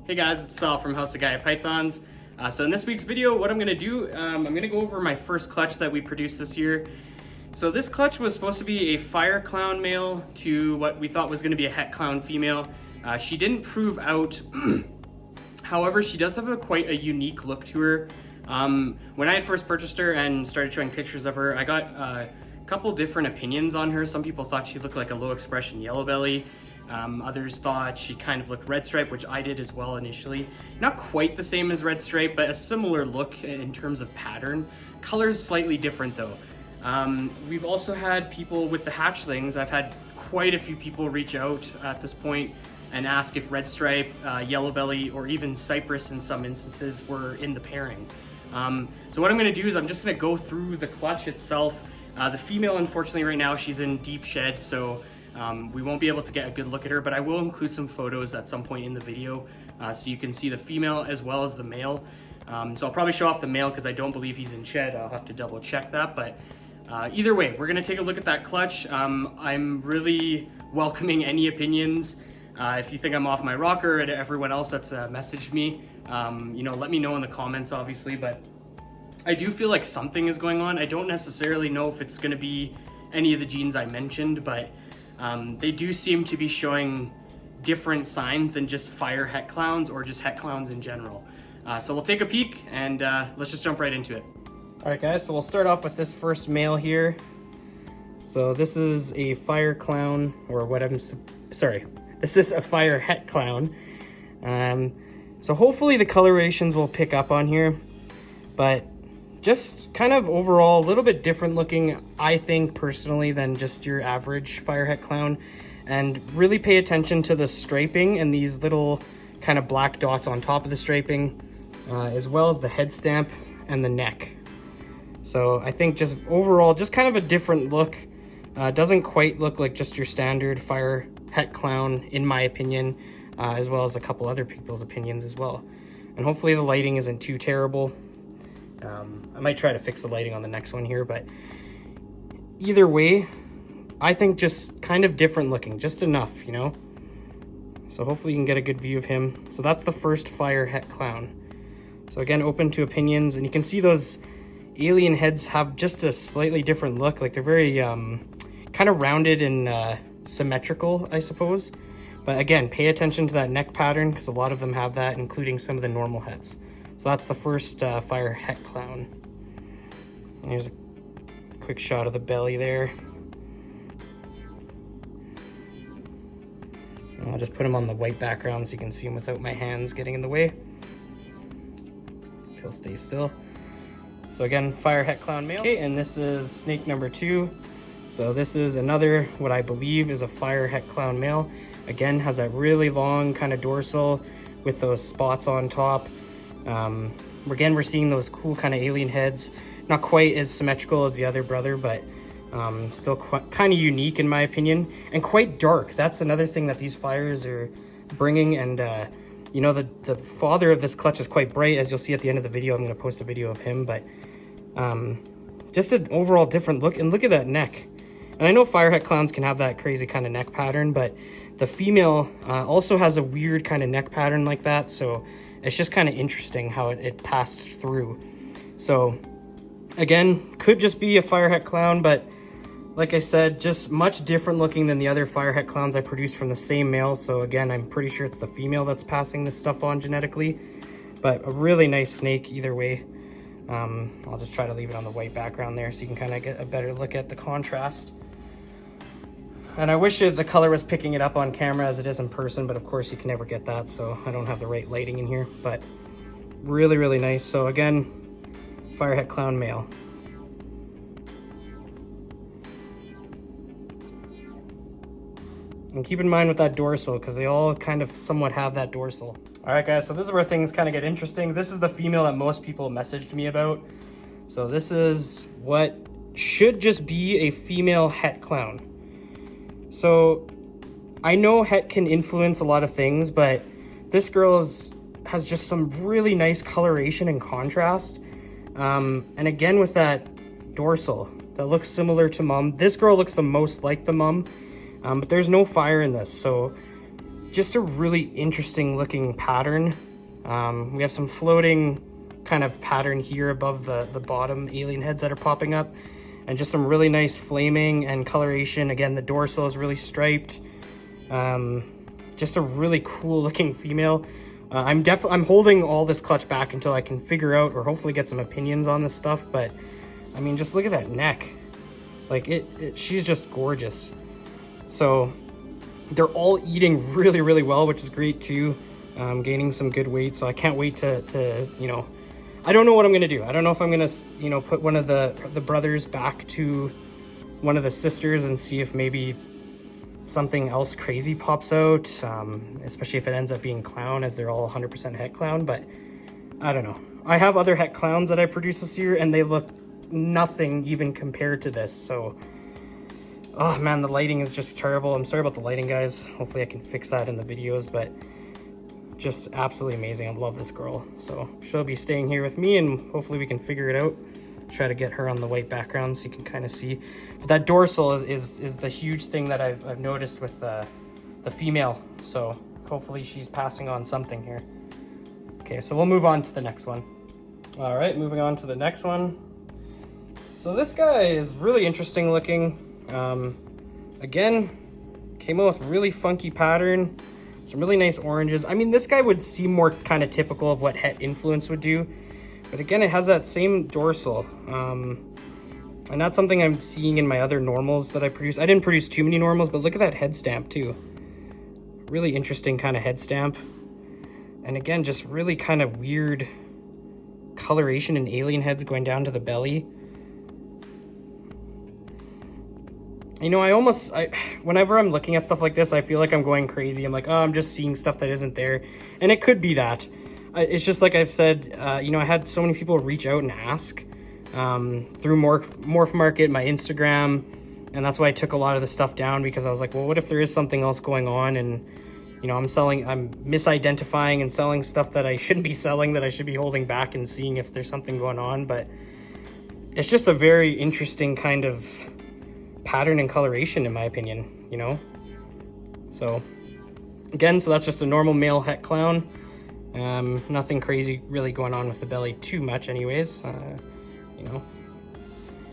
Hey guys, it's Sal from House of Gaia Pythons. So in this week's video, what I'm going to do, I'm going to go over my first clutch that we produced this year. So this clutch was supposed to be a fire clown male to what we thought was going to be a het clown female. She didn't prove out. However, she does have quite a unique look to her. When I had first purchased her and started showing pictures of her, I got a couple different opinions on her. Some people thought she looked like a low expression yellow belly. Others thought she kind of looked red stripe, which I did as well initially. Not quite the same as red stripe, but a similar look in terms of pattern. Color's slightly different though. We've also had people with the hatchlings. I've had quite a few people reach out at this point and ask if red stripe, yellow belly, or even cypress in some instances were in the pairing. So what I'm going to do is I'm just going to go through the clutch itself. The female, unfortunately, right now she's in deep shed, so we won't be able to get a good look at her, but I will include some photos at some point in the video so you can see the female as well as the male. So I'll probably show off the male because I don't believe he's in shed. I'll have to double check that, but either way, we're going to take a look at that clutch. I'm really welcoming any opinions. If you think I'm off my rocker, and everyone else that's messaged me, let me know in the comments, obviously, but I do feel like something is going on. I don't necessarily know if it's going to be any of the genes I mentioned, but they do seem to be showing different signs than just fire het clowns or just het clowns in general. So we'll take a peek and let's just jump right into it. All right guys, so we'll start off with this first male here. So this is a fire clown, or what this is a fire het clown. So hopefully the colorations will pick up on here, but just kind of overall a little bit different looking, I think personally, than just your average fire het clown. And really pay attention to the striping and these little kind of black dots on top of the striping, as well as the head stamp and the neck. So I think just overall, just kind of a different look. Doesn't quite look like just your standard fire het clown, in my opinion, as well as a couple other people's opinions as well. And hopefully the lighting isn't too terrible. I might try to fix the lighting on the next one here, but either way, I think just kind of different looking, just enough, you know? So hopefully you can get a good view of him. So that's the first fire het clown. So again, open to opinions, and you can see those alien heads have just a slightly different look. Like they're very kind of rounded and symmetrical, I suppose. But again, pay attention to that neck pattern because a lot of them have that, including some of the normal heads. So that's the first fire het clown. Here's a quick shot of the belly there. And I'll just put him on the white background so you can see him without my hands getting in the way. He'll stay still. So again, fire het clown male. Okay, and this is snake number 2. So this is another, what I believe is a fire het clown male. Again, has that really long kind of dorsal with those spots on top. Again, we're seeing those cool kind of alien heads. Not quite as symmetrical as the other brother, but still kind of unique in my opinion, and quite dark. That's another thing that these fires are bringing. And the father of this clutch is quite bright, as you'll see at the end of the video. I'm going to post a video of him, but just an overall different look. And look at that neck. And I know fire het clowns can have that crazy kind of neck pattern, but the female also has a weird kind of neck pattern like that. So it's just kind of interesting how it passed through. So again, could just be a fire het clown, but like I said, just much different looking than the other fire het clowns I produced from the same male. So again, I'm pretty sure it's the female that's passing this stuff on genetically, but a really nice snake either way. I'll just try to leave it on the white background there so you can kind of get a better look at the contrast. And I wish the color was picking it up on camera as it is in person, but of course you can never get that, so I don't have the right lighting in here, but really, really nice. So again, fire het clown male. And keep in mind with that dorsal, because they all kind of somewhat have that dorsal. All right guys, so this is where things kind of get interesting. This is the female that most people messaged me about. So this is what should just be a female het clown. So I know het can influence a lot of things, but this girl has just some really nice coloration and contrast. And again, with that dorsal that looks similar to mom. This girl looks the most like the mom, but there's no fire in this. So just a really interesting looking pattern. We have some floating kind of pattern here above the bottom alien heads that are popping up, and just some really nice flaming and coloration. Again, the dorsal is really striped. Just a really cool looking female. I'm holding all this clutch back until I can figure out or hopefully get some opinions on this stuff, but I mean, just look at that neck. Like she's just gorgeous. So they're all eating really, really well, which is great too. Gaining some good weight, so I can't wait to you know, I don't know what I'm gonna do. I don't know if I'm gonna, you know, put one of the brothers back to one of the sisters and see if maybe something else crazy pops out, especially if it ends up being clown, as they're all 100% het clown. But I don't know. I have other het clowns that I produced this year, and they look nothing even compared to this. So, oh man, the lighting is just terrible. I'm sorry about the lighting, guys. Hopefully I can fix that in the videos, but just absolutely amazing. I love this girl. So she'll be staying here with me, and hopefully we can figure it out. Try to get her on the white background so you can kind of see. But that dorsal is the huge thing that I've noticed with the female. So hopefully she's passing on something here. Okay, so we'll move on to the next one. All right, moving on to the next one. So this guy is really interesting looking. Again, came out with really funky pattern, some really nice oranges. I mean, this guy would seem more kind of typical of what het influence would do. But again, it has that same dorsal. And that's something I'm seeing in my other normals that I produce. I didn't produce too many normals, but look at that head stamp too. Really interesting kind of head stamp. And again, just really kind of weird coloration in alien heads going down to the belly. You know, whenever I'm looking at stuff like this, I feel like I'm going crazy. I'm like, oh, I'm just seeing stuff that isn't there. And it could be that. It's just like I've said, you know, I had so many people reach out and ask through Morph Market, my Instagram, and that's why I took a lot of the stuff down, because I was like, well, what if there is something else going on, and you know, I'm misidentifying and selling stuff that I shouldn't be selling, that I should be holding back and seeing if there's something going on. But it's just a very interesting kind of pattern and coloration, in my opinion, you know. So again, so that's just a normal male het clown. Nothing crazy really going on with the belly too much anyways. You know,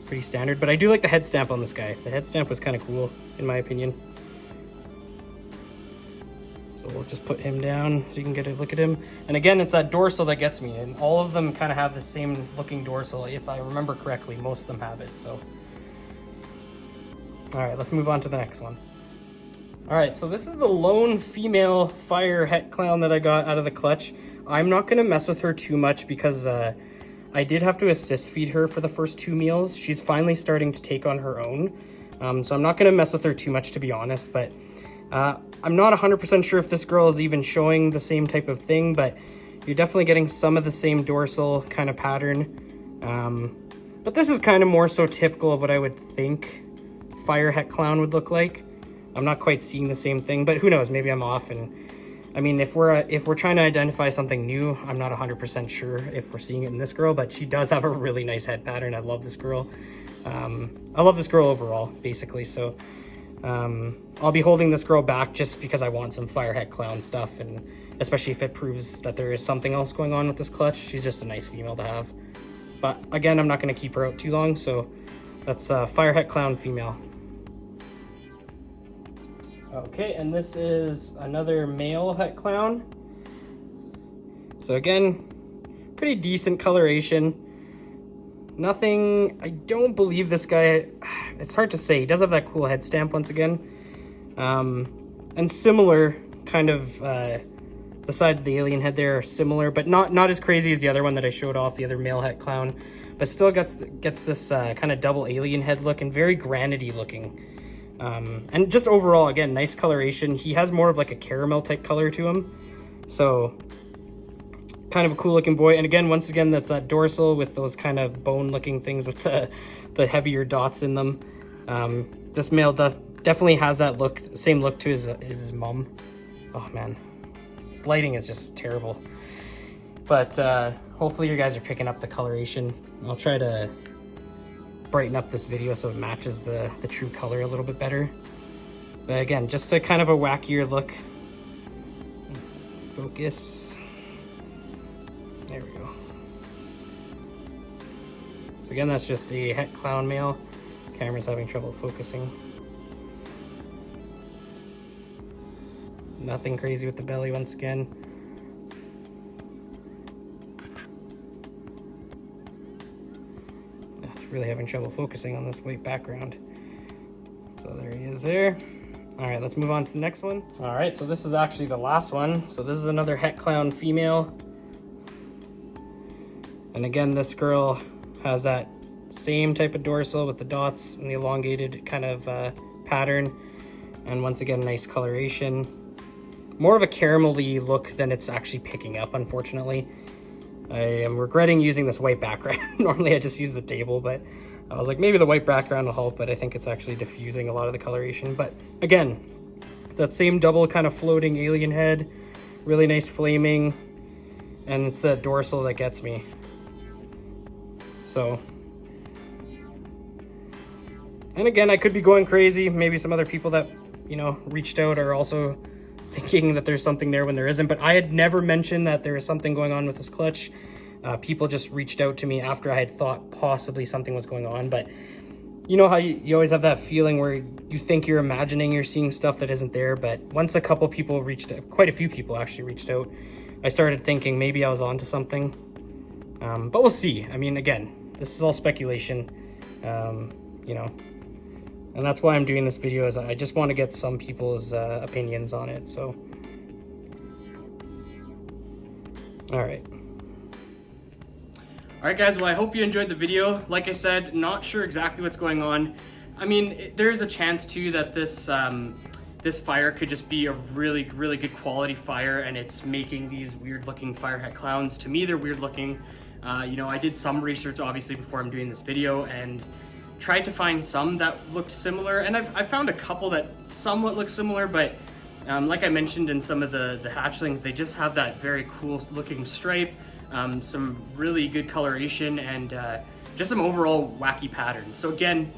pretty standard. But I do like the head stamp on this guy. The head stamp was kind of cool, in my opinion. So we'll just put him down so you can get a look at him. And again, it's that dorsal that gets me, and all of them kind of have the same looking dorsal. If I remember correctly, most of them have it. So all right, let's move on to the next one. All right, so this is the lone female fire het clown that I got out of the clutch. I'm not gonna mess with her too much because I did have to assist feed her for the first 2 meals. She's finally starting to take on her own. So I'm not gonna mess with her too much, to be honest, but I'm not 100% sure if this girl is even showing the same type of thing, but you're definitely getting some of the same dorsal kind of pattern. But this is kind of more so typical of what I would think fire het clown would look like. I'm not quite seeing the same thing, but who knows, maybe I'm off. And I mean, if we're trying to identify something new, I'm not 100% sure if we're seeing it in this girl, but she does have a really nice head pattern. I love this girl. I love this girl overall, basically. So I'll be holding this girl back just because I want some fire het clown stuff, and especially if it proves that there is something else going on with this clutch. She's just a nice female to have. But again, I'm not going to keep her out too long, so that's fire het clown female. Okay, and this is another male het clown. So again, pretty decent coloration. Nothing, I don't believe this guy, it's hard to say. He does have that cool head stamp once again. And similar kind of, the sides of the alien head there are similar, but not as crazy as the other one that I showed off, the other male het clown. But still gets this kind of double alien head look, and very granity looking. And just overall, again, nice coloration. He has more of like a caramel type color to him. So kind of a cool looking boy. And again, once again, that's that dorsal with those kind of bone looking things with the heavier dots in them. This male definitely has that look, same look to his mom. Oh man, this lighting is just terrible. But hopefully you guys are picking up the coloration. I'll try to brighten up this video so it matches the true color a little bit better. But again, just a kind of a wackier look. Focus. There we go. So again, that's just a het clown male. Camera's having trouble focusing. Nothing crazy with the belly once again. It's really having trouble focusing on this white background. So there he is there. All right, let's move on to the next one. All right, so this is actually the last one. So this is another het clown female. And again, this girl has that same type of dorsal with the dots and the elongated kind of pattern. And once again, nice coloration. More of a caramelly look than it's actually picking up, unfortunately. I am regretting using this white background. Normally I just use the table, but I was like, maybe the white background will help, but I think it's actually diffusing a lot of the coloration. But again, it's that same double kind of floating alien head, really nice flaming, and it's the dorsal that gets me. So, and again, I could be going crazy. Maybe some other people that, you know, reached out are also thinking that there's something there when there isn't, but I had never mentioned that there is something going on with this clutch. People just reached out to me after I had thought possibly something was going on. But you know how you always have that feeling where you think you're imagining you're seeing stuff that isn't there, but once a couple people reached out, quite a few people actually reached out, I started thinking maybe I was onto something. But we'll see. I mean, again, this is all speculation, you know, and that's why I'm doing this video, is I just want to get some people's opinions on it. So, all right. All right, guys, well, I hope you enjoyed the video. Like I said, not sure exactly what's going on. I mean, there is a chance too that this this fire could just be a really good quality fire, and it's making these weird looking fire het clowns. To me, they're weird looking. You know, I did some research obviously before I'm doing this video and tried to find some that looked similar, and I found a couple that somewhat look similar, but like I mentioned in some of the hatchlings, they just have that very cool looking stripe, some really good coloration, and just some overall wacky patterns. So again,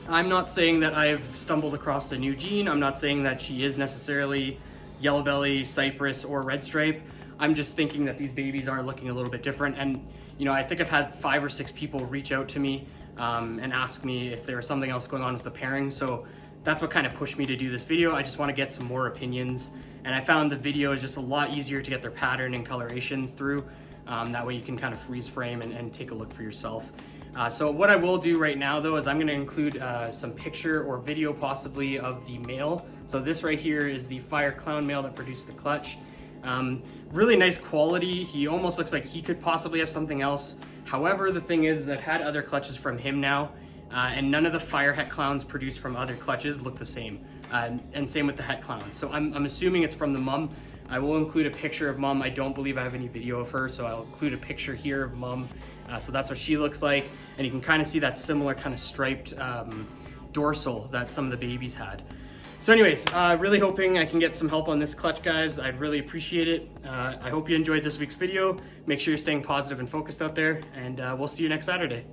I'm not saying that I've stumbled across a new gene. I'm not saying that she is necessarily yellow belly, cypress, or red stripe. I'm just thinking that these babies are looking a little bit different. And you know, I think I've had 5 or 6 people reach out to me and ask me if there was something else going on with the pairing. So that's what kind of pushed me to do this video. I just want to get some more opinions, and I found the video is just a lot easier to get their pattern and coloration through. That way you can kind of freeze frame and take a look for yourself. So what I will do right now though is I'm going to include some picture or video possibly of the male. So this right here is the fire clown male that produced the clutch. Really nice quality. He almost looks like he could possibly have something else. However, the thing is, I've had other clutches from him now, and none of the fire het clowns produced from other clutches look the same. And same with the het clowns. So I'm assuming it's from the mum. I will include a picture of mum. I don't believe I have any video of her, so I'll include a picture here of mum. So that's what she looks like, and you can kind of see that similar kind of striped dorsal that some of the babies had. So anyways, really hoping I can get some help on this clutch, guys. I'd really appreciate it. I hope you enjoyed this week's video. Make sure you're staying positive and focused out there, and we'll see you next Saturday.